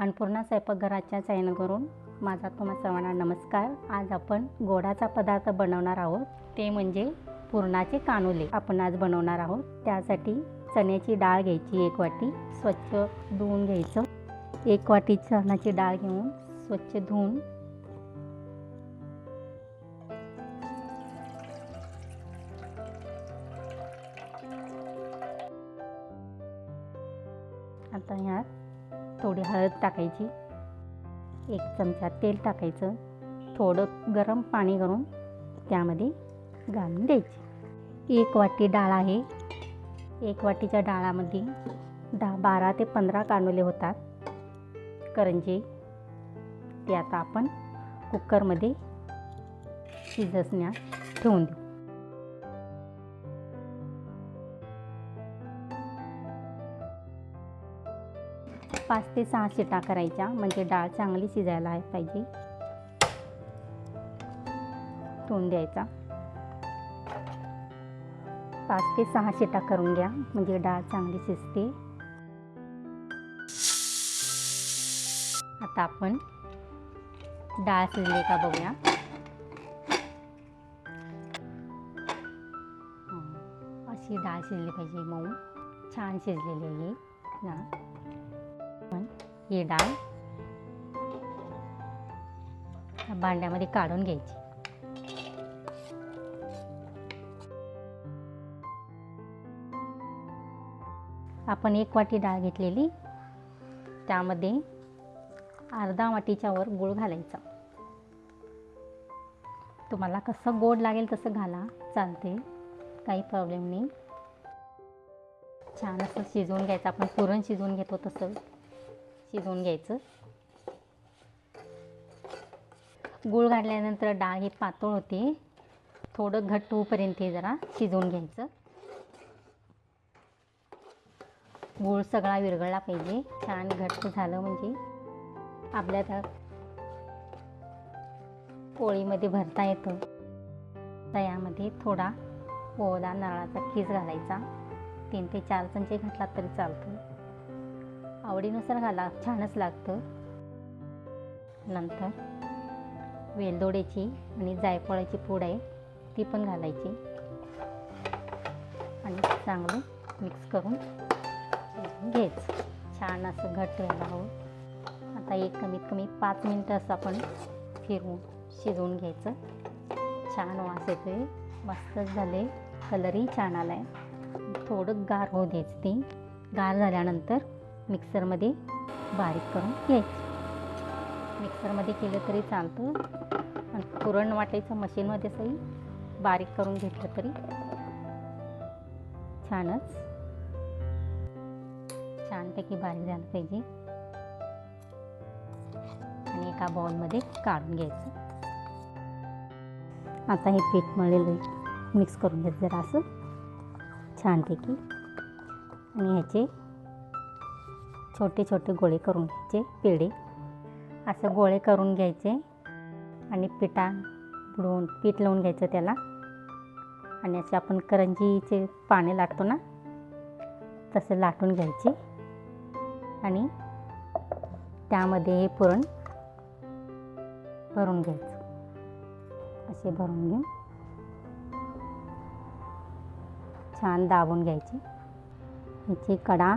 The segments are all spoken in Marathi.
अन्नपूर्णा स्वयंपाकघराच्या चॅनलवरून माझा तुम्हा सर्वांना नमस्कार। आज आपण गोडाचा पदार्थ बनवणार आहोत, ते म्हणजे पुरणाचे कानुले आपण आज बनवणार आहोत। त्यासाठी चण्याची डाळ घ्यायची 1 वाटी, स्वच्छ धुवून घ्यायचं। 1 वाटी चण्याची डाळ घेऊन स्वच्छ धुवून आता ह्यात थोडी हळद टाकायची, 1 चमचा तेल टाकायचं, थोडं गरम पाणी करून त्यामध्ये घालून द्यायची। 1 वाटी डाळ आहे, 1 वाटीच्या डाळामध्ये 12 ते 15 कानुले होतात करंजी। ते आता आपण कुकरमध्ये शिजण्यास ठेवून देऊ। 5 ते 6 शिट्या करायच्या, म्हणजे डाळ चांगली शिजायला पाहिजे। ठेवून द्यायचा, 5 ते 6 शिट्या करून घ्या, म्हणजे डाळ चांगली शिजते। आता आपण डाळ शिजली का बघूया। अशी डाळ शिजली पाहिजे, मऊ छान शिजलेली आहे ना। ही डाळ भांड्यामध्ये काढून घ्यायची। आपण 1 वाटी डाळ घेतलेली, त्यामध्ये अर्धा वाटीच्या वर गूळ घालायचा। तुम्हाला कसं गोड लागेल तसं घाला, चालते, काही प्रॉब्लेम नाही। छान असं शिजवून घ्यायचं, आपण पुरण शिजवून घेतो तसं शिजवून घ्यायचं। गूळ घातल्यानंतर डाळ ही पातळ होते, थोडं घट्ट होईपर्यंत जरा शिजवून घ्यायचं। गूळ सगळा विरघळला पाहिजे, छान घट्ट झालं म्हणजे आपल्याला पोळीमध्ये भरता येतं। त्यामध्ये थोडा ओला नारळाचा कीस घालायचा, 3 ते 4 चमचे घातला तरी चालतो, आवडीनुसार घाला, छानच लागतं। नंतर वेलदोड्याची आणि जायफळाची पूड आहे, ती पण घालायची आणि चांगलं मिक्स करून घ्यायचं। छान असं घट्ट व्हायला हवं। आता कमीत कमी 5 मिनिटं असं आपण फिरवून शिजवून घ्यायचं। छान वास येतोय, मस्त झाले, कलरही छान आला आहे। थोडं गार होऊ द्यायचं, ते गार झाल्यानंतर मिक्सरमध्ये बारीक करून घ्यायचं। मिक्सरमध्ये केलं तरी चालतं, आणि पुरण वाटायचं मशीनमध्ये सही बारीक करून घेतलं तरी छानपैकी बारीक झालं पाहिजे। आणि एका बाउलमध्ये काढून घ्यायचं। आता हे पीठ मळलेलं मिक्स करून घ्यायचं जरा असं छानपैकी, आणि ह्याचे छोटे छोटे गोळे करून घ्यायचे, पेढे असं गोळे करून घ्यायचे, आणि पीठ लावून घ्यायचं त्याला। आणि असे आपण करंजीचे पाने लाटतो ना, तसं लाटून घ्यायचे, आणि त्यामध्ये हे पुरण भरून घ्यायचं। असे भरून घेऊन छान दाबून घ्यायचे, ह्याची कडा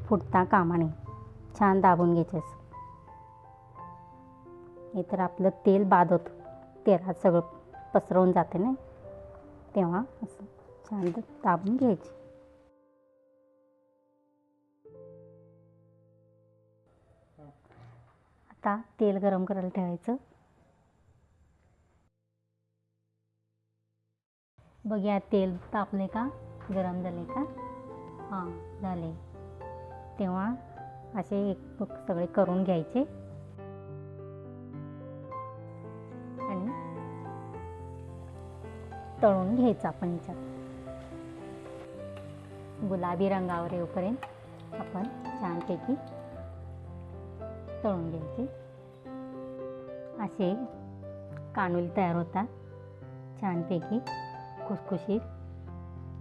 फुटता कामा नये, छान दाबून घ्यायचे असं। हे तर आपलं तेल बाद होतं, तेलात सगळं पसरवून जाते ना, तेव्हा असं छान दाबून घ्यायचे। आता तेल गरम करायला ठेवायचं। बघूया तेल तापले का, गरम झाले का? हां, झाले। तेव्हा असे सगळे करून घ्यायचे, आणि तळून घ्यायचं आपण। ह्याच्यात गुलाबी रंगावर येऊपर्यंत आपण छानपैकी तळून घ्यायचे। असे कानुले तयार होतात, छानपैकी खुसखुशीत,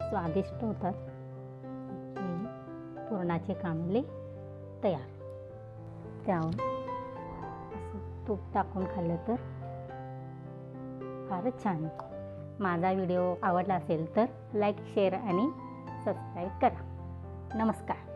स्वादिष्ट होतात। पुरणाचे कानुले तयार। त्यावर असं तूप टाकून खाल्लं तर फारच छान. माझा व्हिडिओ आवडला असेल तर लाईक, शेअर आणि सबस्क्राईब करा. नमस्कार.